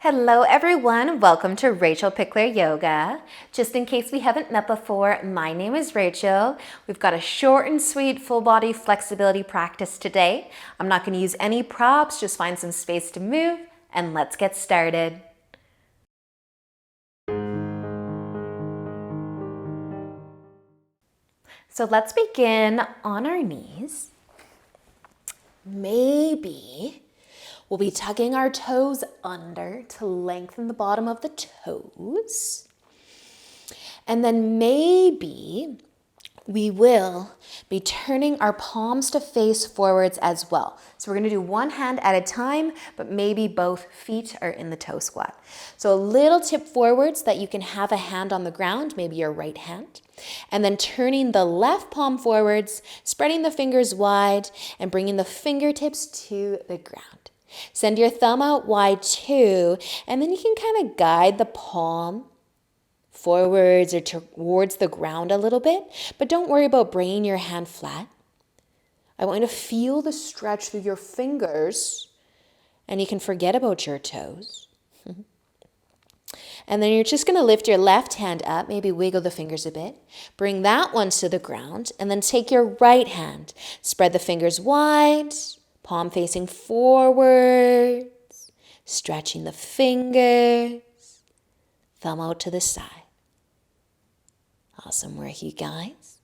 Hello everyone, welcome to Rachel Pichler Yoga. Just in case we haven't met before, my name is Rachel. We've got a short and sweet full body flexibility practice today. I'm not going to use any props, just find some space to move and let's get started. So let's begin on our knees. Maybe we'll be tucking our toes under to lengthen the bottom of the toes. And then maybe we will be turning our palms to face forwards as well. So we're going to do one hand at a time, but maybe both feet are in the toe squat. So a little tip forwards that you can have a hand on the ground, maybe your right hand, and then turning the left palm forwards, spreading the fingers wide, and bringing the fingertips to the ground. Send your thumb out wide too, and then you can kind of guide the palm forwards or towards the ground a little bit, but don't worry about bringing your hand flat. I want you to feel the stretch through your fingers, and you can forget about your toes. And then you're just going to lift your left hand up, maybe wiggle the fingers a bit. Bring that one to the ground, and then take your right hand. Spread the fingers wide, palm facing forwards, stretching the fingers, thumb out to the side. Awesome work, you guys.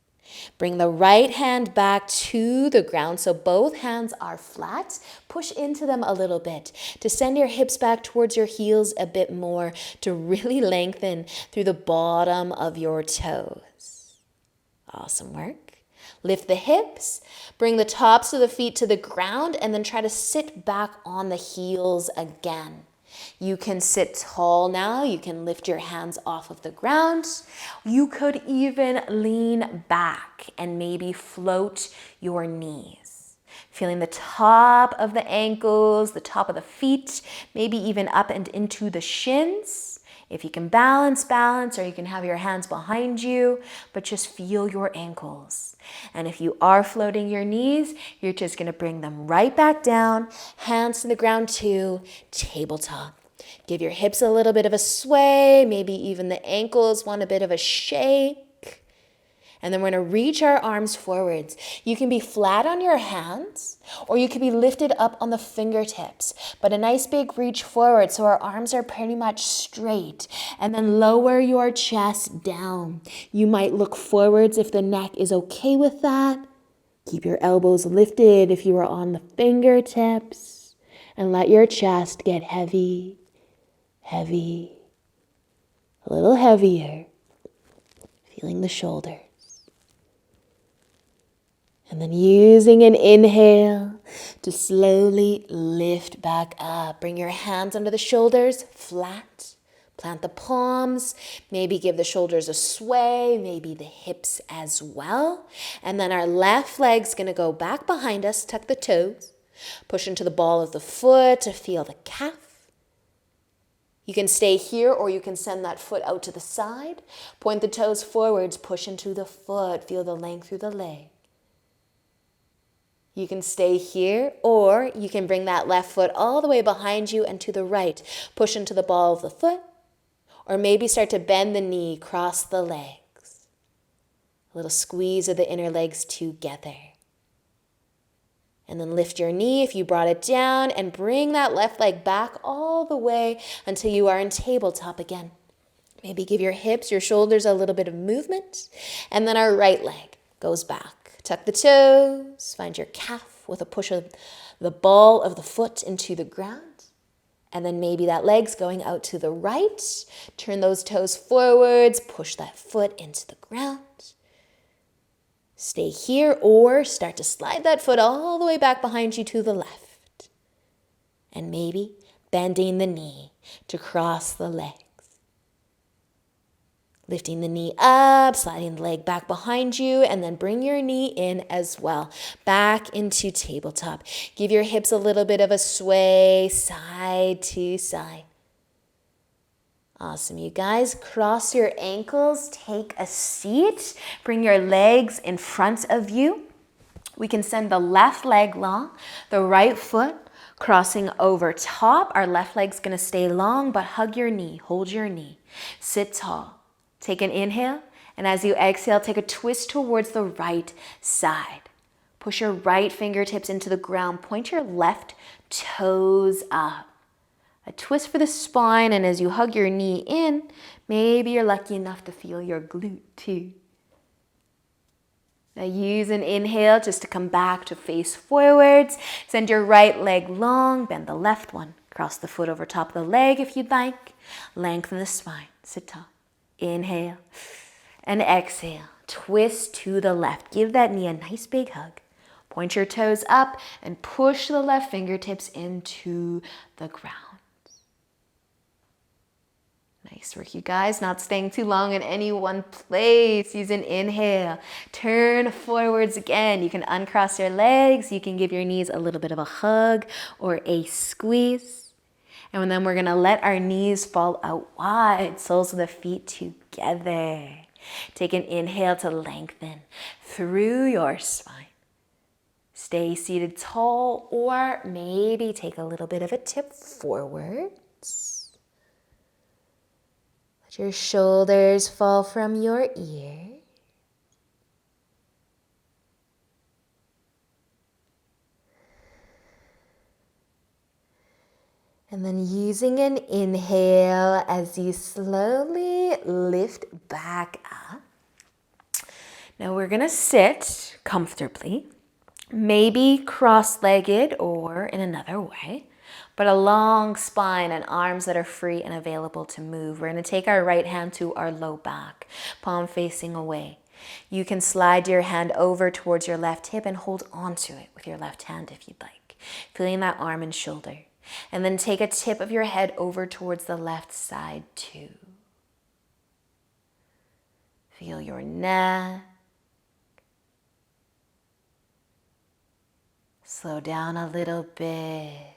Bring the right hand back to the ground so both hands are flat. Push into them a little bit to send your hips back towards your heels a bit more to really lengthen through the bottom of your toes. Awesome work. Lift the hips, bring the tops of the feet to the ground, and then try to sit back on the heels again. You can sit tall now. You can lift your hands off of the ground. You could even lean back and maybe float your knees. Feeling the top of the ankles, the top of the feet, maybe even up and into the shins. If you can balance, or you can have your hands behind you, but just feel your ankles. And if you are floating your knees, you're just going to bring them right back down, hands to the ground too, tabletop. Give your hips a little bit of a sway, maybe even the ankles want a bit of a shake. And then we're going to reach our arms forwards. You can be flat on your hands, or you can be lifted up on the fingertips, but a nice big reach forward so our arms are pretty much straight. And then lower your chest down. You might look forwards if the neck is okay with that. Keep your elbows lifted if you are on the fingertips, and let your chest get heavy, heavy, a little heavier, feeling the shoulders. And then using an inhale to slowly lift back up. Bring your hands under the shoulders, flat. Plant the palms. Maybe give the shoulders a sway, maybe the hips as well. And then our left leg's going to go back behind us, tuck the toes. Push into the ball of the foot to feel the calf. You can stay here or you can send that foot out to the side. Point the toes forwards, push into the foot, feel the length through the leg. You can stay here, or you can bring that left foot all the way behind you and to the right. Push into the ball of the foot, or maybe start to bend the knee, cross the legs. A little squeeze of the inner legs together. And then lift your knee if you brought it down and bring that left leg back all the way until you are in tabletop again. Maybe give your hips, your shoulders a little bit of movement. And then our right leg goes back. Tuck the toes, find your calf with a push of the ball of the foot into the ground. And then maybe that leg's going out to the right. Turn those toes forwards, push that foot into the ground. Stay here or start to slide that foot all the way back behind you to the left. And maybe bending the knee to cross the leg. Lifting the knee up, sliding the leg back behind you, and then bring your knee in as well. Back into tabletop. Give your hips a little bit of a sway, side to side. Awesome, you guys. Cross your ankles, take a seat. Bring your legs in front of you. We can send the left leg long, the right foot Crossing over top, our left leg's gonna stay long, but hug your knee, hold your knee. Sit tall. Take an inhale, and as you exhale, take a twist towards the right side. Push your right fingertips into the ground. Point your left toes up. A twist for the spine, and as you hug your knee in, maybe you're lucky enough to feel your glute too. Now use an inhale just to come back to face forwards. Send your right leg long, bend the left one. Cross the foot over top of the leg if you'd like. Lengthen the spine, sit tall. Inhale and exhale. Twist to the left. Give that knee a nice big hug. Point your toes up and push the left fingertips into the ground. Nice work, you guys. Not staying too long in any one place. Use an inhale. Turn forwards again. You can uncross your legs. You can give your knees a little bit of a hug or a squeeze. And then we're going to let our knees fall out wide, soles of the feet together. Take an inhale to lengthen through your spine. Stay seated tall, or maybe take a little bit of a tip forwards. Let your shoulders fall from your ears. And then using an inhale as you slowly lift back up. Now we're gonna sit comfortably, maybe cross-legged or in another way, but a long spine and arms that are free and available to move. We're gonna take our right hand to our low back, palm facing away. You can slide your hand over towards your left hip and hold onto it with your left hand if you'd like, feeling that arm and shoulder. And then take a tip of your head over towards the left side too. Feel your neck. Slow down a little bit.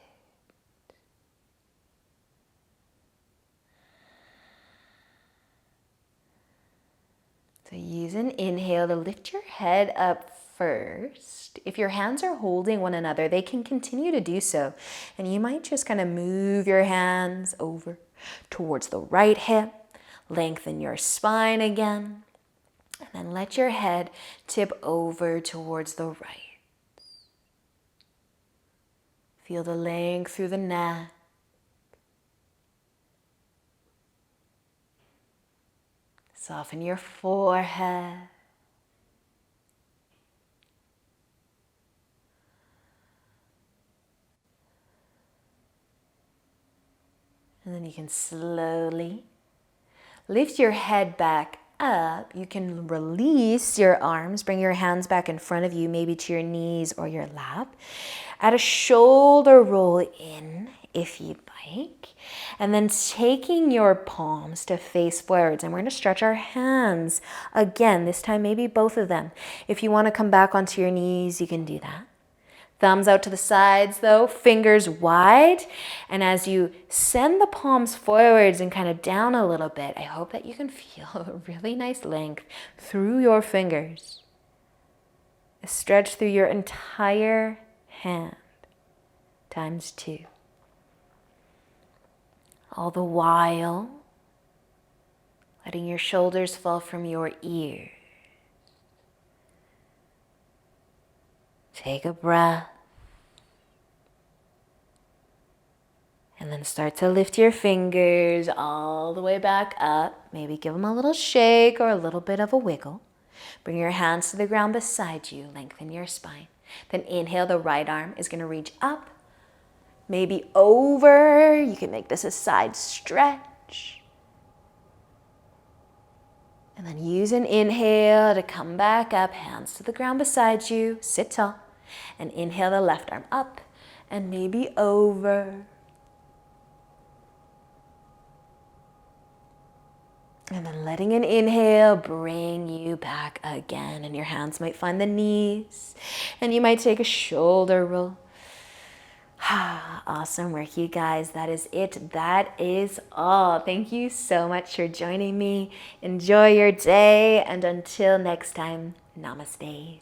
So use an inhale to lift your head up first. If your hands are holding one another, they can continue to do so. And you might just kind of move your hands over towards the right hip. Lengthen your spine again. And then let your head tip over towards the right. Feel the length through the neck. Soften your forehead. And then you can slowly lift your head back up. You can release your arms, bring your hands back in front of you, maybe to your knees or your lap. Add a shoulder roll in if you'd like. And then taking your palms to face forwards. And we're going to stretch our hands again, this time maybe both of them. If you want to come back onto your knees, you can do that. Thumbs out to the sides though, fingers wide. And as you send the palms forwards and kind of down a little bit, I hope that you can feel a really nice length through your fingers. A stretch through your entire hand, times 2. All the while, letting your shoulders fall from your ears. Take a breath. And then start to lift your fingers all the way back up. Maybe give them a little shake or a little bit of a wiggle. Bring your hands to the ground beside you. Lengthen your spine. Then inhale, the right arm is going to reach up. Maybe over. You can make this a side stretch. And then use an inhale to come back up. Hands to the ground beside you. Sit tall. And inhale the left arm up and maybe over. And then letting an inhale bring you back again. And your hands might find the knees. And you might take a shoulder roll. Awesome work, you guys. That is it. That is all. Thank you so much for joining me. Enjoy your day. And until next time, namaste.